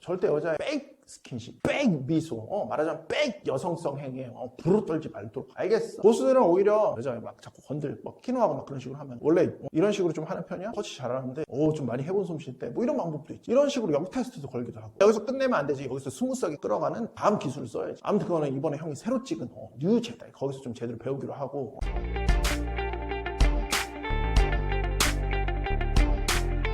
절대 여자의 페이크 스킨십, 페이크 미소, 말하자면 페이크 여성성 행위에 부르 떨지 말도록. 알겠어. 보스들은 오히려 여자가 막 자꾸 막 키노하고 막 그런 식으로 하면 원래 이런 식으로 좀 하는 편이야? 터치 잘하는데 좀 많이 해본 솜씨인데 뭐 이런 방법도 있지. 이런 식으로 역 테스트도 걸기도 하고. 여기서 끝내면 안 되지. 여기서 스무스하게 끌어가는 다음 기술을 써야지. 아무튼 그거는 이번에 형이 새로 찍은 뉴 제다이 거기서 좀 제대로 배우기로 하고.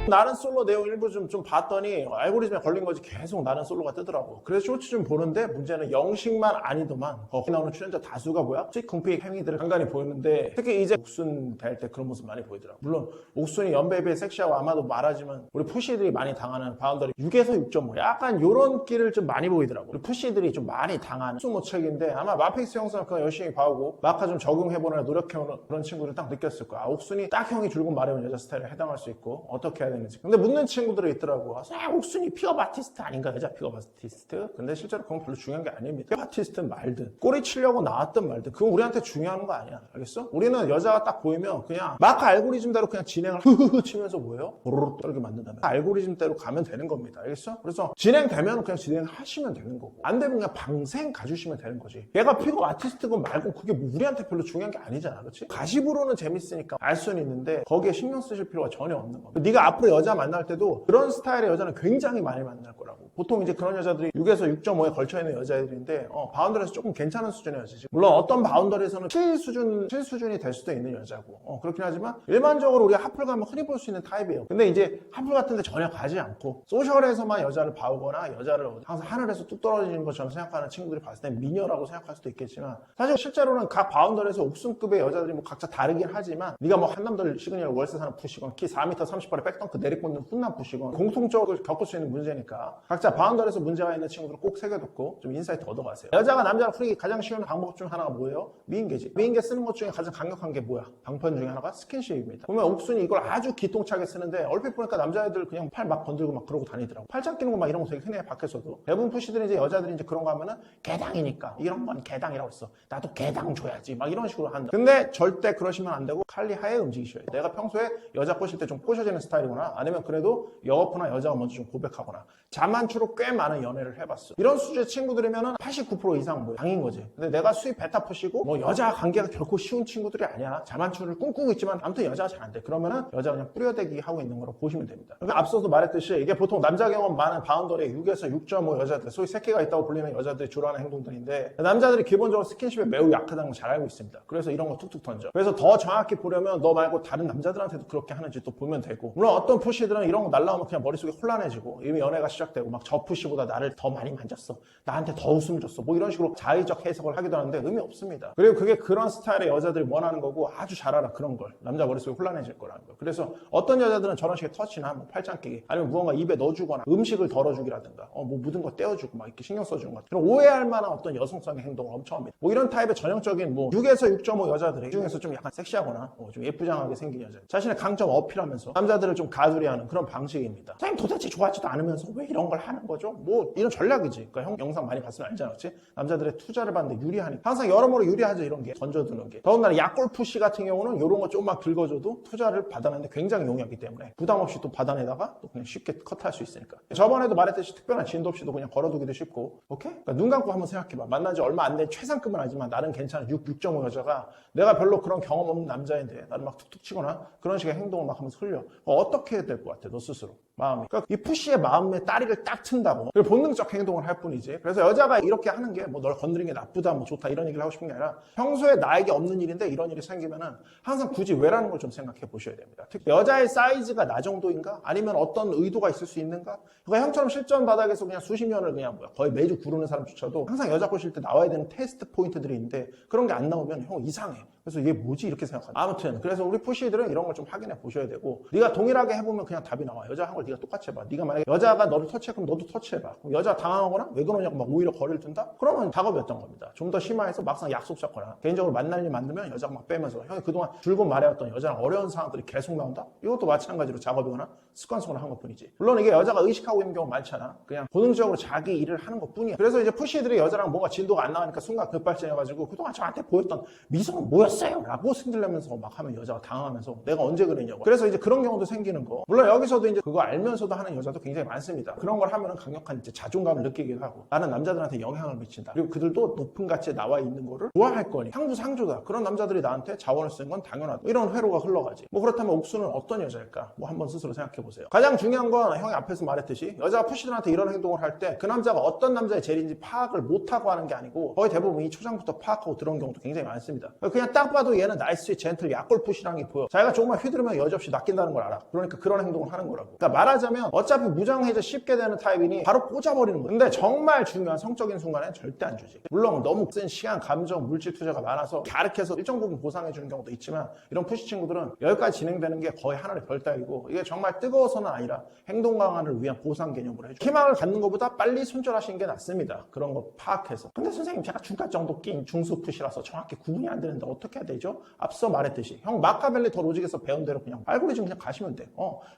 나는 솔로 내용 일부 좀 봤더니 알고리즘에 걸린 거지 계속 나는 솔로가 뜨더라고. 그래서 쇼츠 좀 보는데 문제는 영식만 아니더만 거기 나오는 출연자 다수가 뭐야? 찌쿵픽 행위들을 간간히 보였는데 특히 이제 옥순 될 때 그런 모습 많이 보이더라고. 물론 옥순이 연배비에 섹시하고 아마도 말하지만 우리 푸시들이 많이 당하는 바운더리 6에서 6.5 약간 요런 끼를 좀 많이 보이더라고. 우리 푸시들이 좀 많이 당하는 수모책인데 아마 마픽스 영상을 그냥 열심히 봐오고 마카 좀 적용해보느라 노력해오는 그런 친구들 딱 느꼈을 거야. 옥순이 딱 형이 줄곧 말해온 여자 스타일에 해당할 수 있고 어떻게 해야 되는지. 근데 묻는 친구들이 있더라고. 옥순이 픽업 아티스트 아닌가? 여자 픽업 아티스트? 근데 실제로 그건 별로 중요한 게 아닙니다. 픽업 아티스트는 말든 꼬리 치려고 나왔든 말든 그건 우리한테 중요한 거 아니야. 알겠어? 우리는 여자가 딱 보이면 그냥 마카 알고리즘대로 그냥 진행을 흐흐흐 치면서 뭐예요? 보로로 떨게 만든다면 알고리즘대로 가면 되는 겁니다. 알겠어? 그래서 진행되면 그냥 진행하시면 되는 거고 안 되면 그냥 방생 가주시면 되는 거지. 얘가 픽업 아티스트건 말고 그게 뭐 우리한테 별로 중요한 게 아니잖아. 그렇지? 가십으로는 재밌으니까 알 수는 있는데 거기에 신경 쓰실 필요가 전혀 없는 겁니다. 네가 앞으로 여자 만날 때도 그런 스타일의 여자는 굉장히 많이 만날 거라고. 보통 이제 그런 여자들이 6에서 6.5에 걸쳐있는 여자들인데 바운더리에서 조금 괜찮은 수준의 여자지. 물론 어떤 바운더리에서는 7 수준이 될 수도 있는 여자고 그렇긴 하지만 일반적으로 우리가 하플 가면 흔히 볼 수 있는 타입이에요. 근데 이제 하플 같은 데 전혀 가지 않고 소셜에서만 여자를 봐오거나 여자를 항상 하늘에서 뚝 떨어지는 것처럼 생각하는 친구들이 봤을 때 미녀라고 생각할 수도 있겠지만 사실 실제로는 각 바운더리에서 옥순급의 여자들이 뭐 각자 다르긴 하지만 네가 뭐 한남들 시그널 월세 사는 푸시건 키 4m 38에 백덩크 내리꽂는 훈남 푸시건 공통적으로 겪을 수 있는 문제니까 각자 바운더리에서 문제가 있는 친구들을 꼭 새겨듣고 좀 인사이트 얻어가세요. 여자가 남자랑 풀기 가장 쉬운 방법 중 하나가 뭐예요? 미인계지. 미인계 쓰는 것 중에 가장 강력한 게 뭐야? 방편 중에 하나가 스킨십입니다. 보면 옥순이 이걸 아주 기똥차게 쓰는데 얼핏 보니까 남자애들 그냥 팔 막 건들고 막 그러고 다니더라고. 팔짱 끼는 거 막 이런 거 되게 흔해 밖에서도. 대부분 푸시들이 이제 여자들이 이제 그런 거 하면은 개당이니까 이런 건 개당이라고 했어. 나도 개당 줘야지 막 이런 식으로 한다. 근데 절대 그러시면 안 되고 칼리 하에 움직이셔야 돼. 내가 평소에 여자 꼬실 때 좀 꼬셔지는 스타일이구나 아니면 그래도 여거프나 여자가 먼저 좀 고백하거나 자만추로 꽤 많은 연애를 해봤어. 이런 수준의 친구들이면은 89% 이상 뭐 당인 거지. 근데 내가 수입 베타 푸시고 뭐 여자 관계가 결코 쉬운 친구들이 아니야. 자만추를 꿈꾸고 있지만 아무튼 여자가 잘 안 돼. 그러면은 여자 그냥 뿌려대기 하고 있는 거로 보시면 됩니다. 그러니까 앞서도 말했듯이 이게 보통 남자 경험 많은 바운더리 6에서 6.5 여자들 소위 새끼가 있다고 불리는 여자들이 주로 하는 행동들인데 남자들이 기본적으로 스킨십에 매우 약하다는 걸 잘 알고 있습니다. 그래서 이런 거 툭툭 던져. 그래서 더 정확히 보려면 너 말고 다른 남자들한테도 그렇게 하는지 또 보면 되고 물론 어떤 푸시들은 이런 거 날라오면 그냥 머릿속에 혼란해지고 이미 연애가 시작되고 막 저 푸시보다 나를 더 많이 만졌어. 나한테 더 웃음 줬어. 뭐 이런 식으로 자의적 해석을 하기도 하는데 의미 없습니다. 그리고 그게 그런 스타일의 여자들이 원하는 거고 아주 잘 알아 그런 걸. 남자 머릿속에 혼란해질 거라는 거. 그래서 어떤 여자들은 저런 식의 터치나 뭐 팔짱 끼기 아니면 무언가 입에 넣어주거나 음식을 덜어주기라든가 뭐 묻은 거 떼어주고 막 이렇게 신경 써주는 것 같아요. 오해할 만한 어떤 여성성의 행동을 엄청 합니다. 뭐 이런 타입의 전형적인 뭐 6에서 6.5 여자들이 중에서 좀 약간 섹시하거나 좀 예쁘장하게 생긴 여자 자신의 강점 어필하면서 남자들을 좀 가두리하는 그런 방식입니다. 선생님 도대체 좋아하지도 않으면서 왜 이런 걸 하는 거죠? 뭐 이런 전략이지. 그러니까 형 영상 많이 봤으면 알잖아. 그렇지? 남자들의 투자를 받는데 유리하니까 항상 여러모로 유리하죠. 이런 게 던져두는 게. 더군다나 약골푸시 같은 경우는 이런 거 조금만 긁어줘도 투자를 받아내는데 굉장히 용이하기 때문에 부담 없이 또 받아내다가 또 그냥 쉽게 컷할 수 있으니까. 저번에도 말했듯이 특별한 진도 없이도 그냥 걸어두기도 쉽고 오케이? 그러니까 눈 감고 한번 생각해봐. 만난 지 얼마 안 된 최상급은 아니지만 나는 괜찮은 6.5 여자가 내가 별로 그런 경험 없는 남자인데 나를 막 툭툭 치거나 그런 식의 행동을 막 하면서 흘려. 어떻게 해야 될 것 같아? 너 스스로. 마음이. 그러니까 이 푸시의 마음에 다리를 딱 튼다고. 그리고 본능적 행동을 할 뿐이지. 그래서 여자가 이렇게 하는 게 뭐 널 건드리는 게 나쁘다, 뭐 좋다 이런 얘기를 하고 싶은 게 아니라 평소에 나에게 없는 일인데 이런 일이 생기면은 항상 굳이 왜라는 걸 좀 생각해 보셔야 됩니다. 특히 여자의 사이즈가 나 정도인가? 아니면 어떤 의도가 있을 수 있는가? 그러니까 형처럼 실전 바닥에서 그냥 수십 년을 그냥 거의 매주 구르는 사람조차도 항상 여자 꼬실 때 나와야 되는 테스트 포인트들이 있는데 그런 게 안 나오면 형 이상해. 그래서 얘 뭐지 이렇게 생각하죠. 아무튼 그래서 우리 푸시들은 이런 걸 좀 확인해 보셔야 되고 네가 동일하게 해보면 그냥 답이 나와. 여자 한 걸 네가 똑같이 해봐. 네가 만약에 여자가 너를 터치해 그럼 너도 터치해봐. 그럼 여자 당황하거나 왜 그러냐고 막 오히려 거리를 둔다? 그러면 작업이었던 겁니다. 좀 더 심화해서 막상 약속 잡거나 개인적으로 만날 일 만들면 여자가 막 빼면서 형이 그동안 줄곧 말해왔던 여자랑 어려운 상황들이 계속 나온다? 이것도 마찬가지로 작업이거나 습관성으로 한 것뿐이지. 물론 이게 여자가 의식하고 있는 경우 많잖아. 그냥 본능적으로 자기 일을 하는 것뿐이야. 그래서 이제 푸시들이 여자랑 뭔가 진도가 안 나가니까 순간 급발진해가지고 그동안 저한테 보였던 미소는 뭐였어? 뭐였어요? 라고 승질내면서 막 하면 여자가 당황하면서 내가 언제 그랬냐고. 그래서 이제 그런 경우도 생기는 거. 물론 여기서도 이제 그거 알면서도 하는 여자도 굉장히 많습니다. 그런 걸 하면은 강력한 이제 자존감을 느끼기도 하고 나는 남자들한테 영향을 미친다. 그리고 그들도 높은 가치에 나와 있는 거를 좋아할 거니. 상부상조다. 그런 남자들이 나한테 자원을 쓰는 건 당연하다. 이런 회로가 흘러가지. 뭐 그렇다면 옥수는 어떤 여자일까? 뭐 한번 스스로 생각해 보세요. 가장 중요한 건 형이 앞에서 말했듯이 여자가 푸시들한테 이런 행동을 할 때 그 남자가 어떤 남자의 젤인지 파악을 못하고 하는 게 아니고 거의 대부분 이 초장부터 파악하고 들어온 경우도 굉장히 많습니다. 그냥 딱 봐도 얘는 나이스, 젠틀, 약골 푸시랑이 보여. 자기가 조금만 휘두르면 여지없이 낚인다는 걸 알아. 그러니까 그런 행동을 하는 거라고. 그러니까 말하자면 어차피 무장해제 쉽게 되는 타입이니 바로 꽂아버리는 거야. 근데 정말 중요한 성적인 순간엔 절대 안 주지. 물론 너무 센 시간, 감정, 물질 투자가 많아서 갸륵해서 일정 부분 보상해주는 경우도 있지만 이런 푸시 친구들은 여기까지 진행되는 게 거의 하늘의 별 따위고 이게 정말 뜨거워서는 아니라 행동 강화를 위한 보상 개념으로 해줘. 희망을 갖는 것보다 빨리 손절하시는 게 낫습니다. 그런 거 파악해서. 근데 선생님 제가 중간 정도 낀 중수 푸시라서 정확히 구분이 안 되는데 어떻게 해야 되죠? 앞서 말했듯이 형 마카벨리 더 로직에서 배운 대로 그냥 알고리즘 그냥 가시면 돼.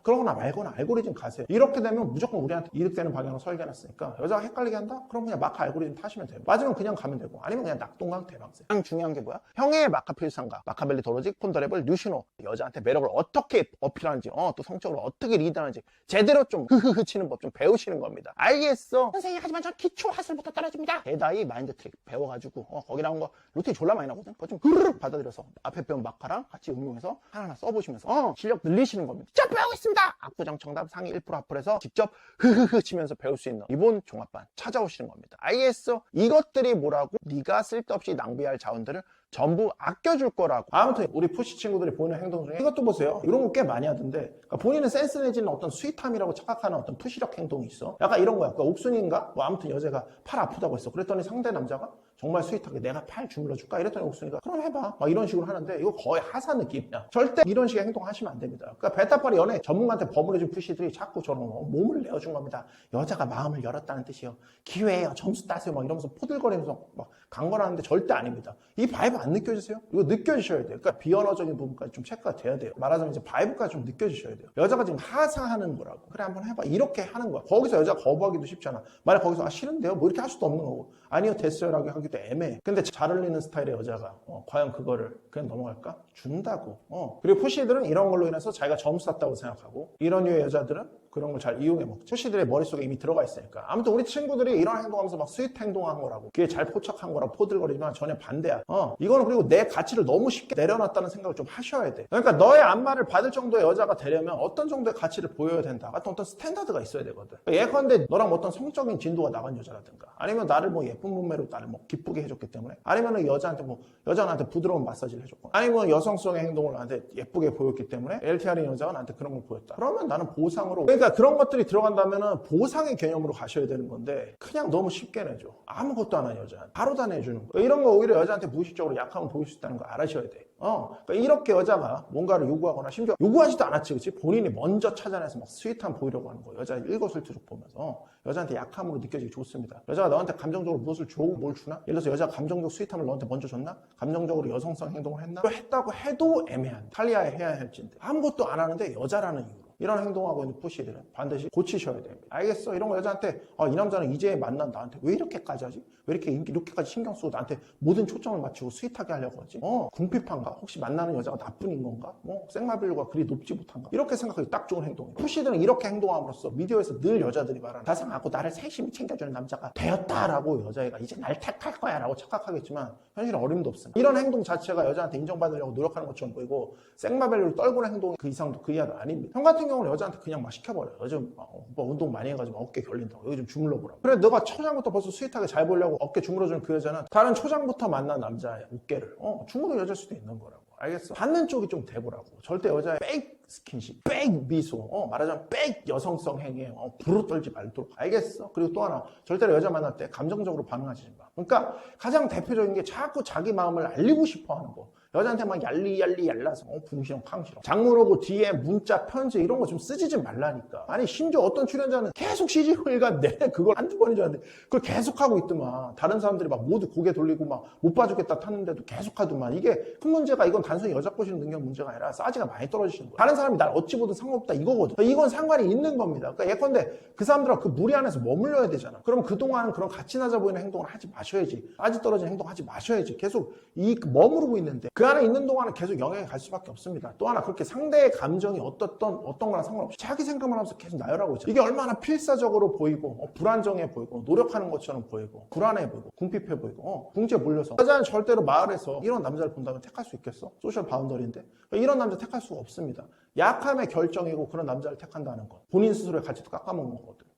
그러거나 말거나 알고리즘 가세요. 이렇게 되면 무조건 우리한테 이득되는 방향으로 설계해놨으니까 여자가 헷갈리게 한다? 그럼 그냥 마카 알고리즘 타시면 돼요. 맞으면 그냥 가면 되고 아니면 그냥 낙동강 대방세. 가장 중요한 게 뭐야? 형의 마카 필상가, 마카벨리 더 로직, 폰더레블, 뉴시노. 여자한테 매력을 어떻게 어필하는지 또 성적으로 어떻게 리드하는지 제대로 좀 흐흐흐 치는 법 좀 배우시는 겁니다. 알겠어 선생님 하지만 저 기초 하슬부터 떨어집니다. 대다이 마인드 트릭 배워가지고 거기 나온 거 루틴 졸라 많이 나오거든. 그거 좀 흐르륵 받아들여서 앞에 배운 마카랑 같이 응용해서 하나하나 써보시면서 실력 늘리시는 겁니다. 자 배우고 있습니다. 압구정 정답 상위 1% 앞으로해서 직접 흐흐흐 치면서 배울 수 있는 기본 종합반 찾아오시는 겁니다. 알겠어? 이것들이 뭐라고? 네가 쓸데없이 낭비할 자원들을 전부 아껴줄 거라고. 아무튼 우리 푸시 친구들이 보이는 행동 중에 이것도 보세요. 이런 거 꽤 많이 하던데 그러니까 본인은 센스 내지는 어떤 스윗함이라고 착각하는 어떤 푸시력 행동이 있어. 약간 이런 거야. 그러니까 옥순이인가? 뭐 아무튼 여자가 팔 아프다고 했어. 그랬더니 상대 남자가 정말 스윗하게 내가 팔 주물러 줄까? 이랬더니 옥순이가 그럼 해봐. 막 이런 식으로 하는데 이거 거의 하사 느낌이야. 절대 이런 식의 행동 하시면 안 됩니다. 그러니까 베타팔이 연애 전문가한테 버무려진 푸시들이 자꾸 저런 몸을 내어준 겁니다. 여자가 마음을 열었다는 뜻이요. 기회예요. 점수 따세요. 막 이러면서 포들거리면서 막 강건하는데 절대 아닙니다. 이 바이브 안 느껴지세요? 이거 느껴지셔야 돼요. 그러니까 비언어적인 부분까지 좀 체크가 돼야 돼요. 말하자면 이제 바이브까지 좀 느껴지셔야 돼요. 여자가 지금 하사하는 거라고. 그래 한번 해봐. 이렇게 하는 거야. 거기서 여자가 거부하기도 쉽잖아. 만약 거기서 싫은데요? 뭐 이렇게 할 수도 없는 거고. 아니요 됐어요 라고 하기도 애매해. 근데 잘 어울리는 스타일의 여자가 과연 그거를 그냥 넘어갈까? 준다고. 그리고 푸시들은 이런 걸로 인해서 자기가 점수 땄다고 생각하고 이런 류의 여자들은 그런 걸 잘 이용해 먹죠. 푸시들의 머릿속에 이미 들어가 있으니까. 아무튼 우리 친구들이 이런 행동하면서 막 스윗 행동한 거라고 귀에 잘 포착한 거라고 포들거리지만 전혀 반대야. 이거는 그리고 내 가치를 너무 쉽게 내려놨다는 생각을 좀 하셔야 돼. 그러니까 너의 안마를 받을 정도의 여자가 되려면 어떤 정도의 가치를 보여야 된다. 어떤 스탠다드가 있어야 되거든. 예컨대 너랑 어떤 성적인 진도가 나간 여자라든가 아니면 나를 뭐 예쁜 몸매로 나를 뭐 기쁘게 해줬기 때문에 아니면 여자한테 여자한테 부드러운 마사지를 해줬고 아니면 여성성의 행동을 나한테 예쁘게 보였기 때문에 LTR인 여자가 나한테 그런 걸 보였다. 그러면 나는 보상으로 그러니까 그런 것들이 들어간다면은 보상의 개념으로 가셔야 되는 건데 그냥 너무 쉽게 내줘. 아무것도 안 하는 여자한테 바로 다 내주는 거. 이런 거 오히려 여자한테 무의식적으로 약함을 보일 수 있다는 거 알아셔야 돼. 그러니까 이렇게 여자가 뭔가를 요구하거나 심지어 요구하지도 않았지, 그치? 본인이 먼저 찾아내서 막 스윗함 보이려고 하는 거. 여자 일거수일투족 보면서 여자한테 약함으로 느껴지기 좋습니다. 여자가 너한테 감정적으로 무엇을 줘? 뭘 주나? 예를 들어서 여자가 감정적 스윗함을 너한테 먼저 줬나? 감정적으로 여성성 행동을 했나? 했다고 해도 애매한. 탈리아에 해야 할지인데 아무것도 안 하는데 여자라는 이유로 이런 행동하고 있는 푸시들은 반드시 고치셔야 됩니다. 알겠어? 이런 거 여자한테 이 남자는 이제 만난 나한테 왜 이렇게까지 하지? 왜 이렇게까지 신경 쓰고 나한테 모든 초점을 맞추고 스윗하게 하려고 하지? 궁핍한가? 혹시 만나는 여자가 나뿐인 건가? 생마빌류가 그리 높지 못한가? 이렇게 생각하기 딱 좋은 행동이에요. 푸시들은 이렇게 행동함으로써 미디어에서 늘 여자들이 말하는 자상하고 나를 세심히 챙겨주는 남자가 되었다라고 여자애가 이제 날 택할 거야 라고 착각하겠지만 현실은 어림도 없습니다. 이런 행동 자체가 여자한테 인정받으려고 노력하는 것처럼 보이고 생마벨류를 떨구는 행동이 그 이상도 그 이하도 아닙니다. 형 같은 경우는 여자한테 그냥 막 시켜버려요. 요즘 오빠 운동 많이 해가지고 어깨 결린다고 여기 좀 주물러 보라고. 그래 너가 초장부터 벌써 스윗하게 잘 보려고 어깨 주물러주는 그 여자는 다른 초장부터 만난 남자의 어깨를 주물러 여자일 수도 있는 거라고. 알겠어? 받는 쪽이 좀 돼보라고. 절대 여자의 백 스킨십, 백 미소, 말하자면 백 여성성 행위에 불을 떨지 말도록. 알겠어? 그리고 또 하나, 절대로 여자 만날 때 감정적으로 반응하지 마. 그러니까 가장 대표적인 게 자꾸 자기 마음을 알리고 싶어 하는 거. 여자한테 막 얄라서 붕시렁 캉시렁 장문 오고 뒤에 문자 편지 이런 거 좀 쓰지 좀 말라니까. 아니 심지어 어떤 출연자는 계속 CGV가 내 그걸 한두 번인 줄 알았는데 그걸 계속 하고 있더만. 다른 사람들이 막 모두 고개 돌리고 막 못 봐주겠다 탔는데도 계속 하더만. 이게 큰 문제가 이건 단순히 여자 꼬시는 능력 문제가 아니라 사지가 많이 떨어지시는 거예요. 다른 사람이 날 어찌 보든 상관없다 이거거든. 이건 상관이 있는 겁니다. 그러니까 예컨대 그 사람들하고 그 무리 안에서 머물러야 되잖아. 그럼 그동안은 그런 가치 낮아 보이는 행동을 하지 마셔야지. 싸지 떨어지는 행동 하지 마셔야지. 계속 머무르고 있는데 그 안에 있는 동안은 계속 영향이 갈 수밖에 없습니다. 또 하나 그렇게 상대의 감정이 어떤 거랑 상관없이 자기 생각만 하면서 계속 나열하고 있죠. 이게 얼마나 필사적으로 보이고 불안정해 보이고 노력하는 것처럼 보이고 불안해 보이고 궁핍해 보이고 궁지에 몰려서 여자는 절대로 마을에서 이런 남자를 본다면 택할 수 있겠어? 소셜 바운더리인데 이런 남자 택할 수가 없습니다. 약함의 결정이고 그런 남자를 택한다는 것 본인 스스로의 가치도 깎아먹는 거거든.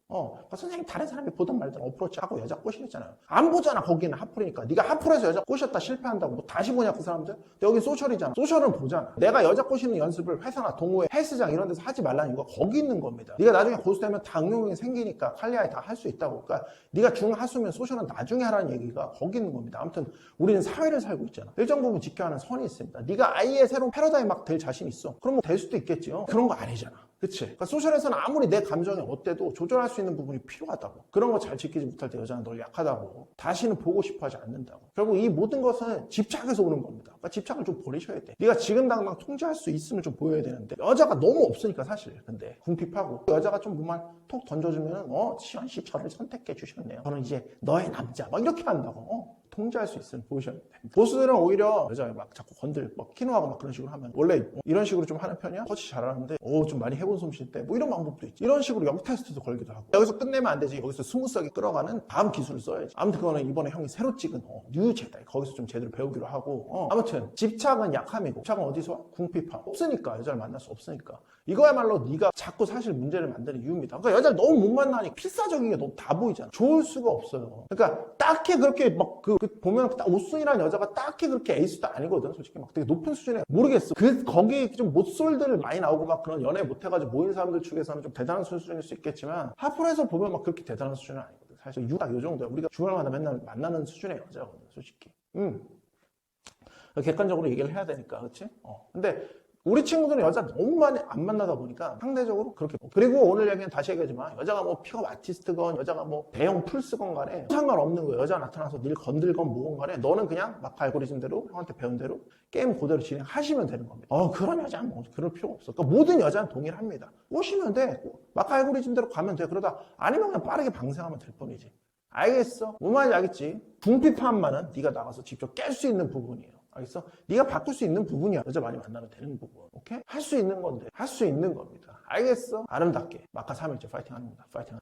선생님 다른 사람이 보던 말든 어프로치하고 여자 꼬시랬잖아요. 안 보잖아. 거기는 하프니까. 네가 하프에서 여자 꼬셨다 실패한다고 뭐 다시 보냐 그 사람들? 여기 소셜이잖아. 소셜은 보잖아. 내가 여자 꼬시는 연습을 회사나 동호회, 헬스장 이런 데서 하지 말라는 이유가 거기 있는 겁니다. 네가 나중에 고수되면 다 응용이 생기니까 칼리아에 다 할 수 있다고. 그러니까 네가 중하수면 소셜은 나중에 하라는 얘기가 거기 있는 겁니다. 아무튼 우리는 사회를 살고 있잖아. 일정 부분 지켜야 하는 선이 있습니다. 네가 아예 새로운 패러다임 막 될 자신 있어. 그럼 뭐 될 수도 있겠지요. 그런 거 아니잖아. 그치? 그러니까 소셜에서는 아무리 내 감정이 어때도 조절할 수 있는 부분이 필요하다고. 그런 거 잘 지키지 못할 때 여자는 널 약하다고. 다시는 보고 싶어 하지 않는다고. 결국 이 모든 것은 집착에서 오는 겁니다. 그러니까 집착을 좀 버리셔야 돼. 네가 지금 당장 통제할 수 있으면 좀 보여야 되는데 여자가 너무 없으니까 사실. 근데 궁핍하고 여자가 좀 뭐만 톡 던져주면은 지현 씨 저를 선택해 주셨네요. 저는 이제 너의 남자 막 이렇게 한다고. 통제할 수 있으면 보셔야 돼. 보스들은 오히려 여자를 막 자꾸 막 키노하고 막 그런 식으로 하면 원래 이런 식으로 좀 하는 편이야? 터치 잘하는데 좀 많이 해본 솜씨인데 뭐 이런 방법도 있지. 이런 식으로 역 테스트도 걸기도 하고 여기서 끝내면 안 되지. 여기서 스무스하게 끌어가는 다음 기술을 써야지. 아무튼 그거는 이번에 형이 새로 찍은 뉴 제다이 거기서 좀 제대로 배우기로 하고 아무튼 집착은 약함이고 집착은 어디서 와? 궁핍함. 없으니까 여자를 만날 수 없으니까 이거야말로 네가 자꾸 사실 문제를 만드는 이유입니다. 그러니까 여자를 너무 못 만나니 필사적인 게 너무 다 보이잖아. 좋을 수가 없어요. 그러니까 딱히 그렇게 막 보면 딱 오순이라는 여자가 딱히 그렇게 에이스도 아니거든. 솔직히 막 되게 높은 수준에 모르겠어. 거기 좀 못쏠들 많이 나오고 막 그런 연애 못해가지고 모인 사람들 측에서는 좀 대단한 수준일 수 있겠지만 하프에서 보면 막 그렇게 대단한 수준은 아니거든. 사실 딱 요 정도야. 우리가 주말마다 맨날 만나는 수준의 여자거든. 솔직히. 객관적으로 얘기를 해야 되니까, 그렇지? 근데 우리 친구들은 여자 너무 많이 안 만나다 보니까 상대적으로 그렇게. 그리고 오늘 얘기는 다시 얘기하지만 여자가 뭐 픽업 아티스트건 여자가 뭐 대형 풀스건 간에 상관없는 거예요. 여자 나타나서 일 건들건 뭐건 간에 너는 그냥 막 알고리즘대로 형한테 배운 대로 게임 그대로 진행하시면 되는 겁니다. 그런 여자는 뭐 그럴 필요가 없어. 그러니까 모든 여자는 동일합니다. 오시면 돼. 막 알고리즘대로 가면 돼. 그러다 아니면 그냥 빠르게 방생하면 될 뿐이지. 알겠어? 뭔 말인지 알겠지? 궁핍함만은 네가 나가서 직접 깰 수 있는 부분이에요. 알겠어? 네가 바꿀 수 있는 부분이야. 여자 많이 만나면 되는 부분. 오케이? 할 수 있는 건데 할 수 있는 겁니다. 알겠어? 아름답게 마카 3일째 파이팅 하는 겁니다. 파이팅.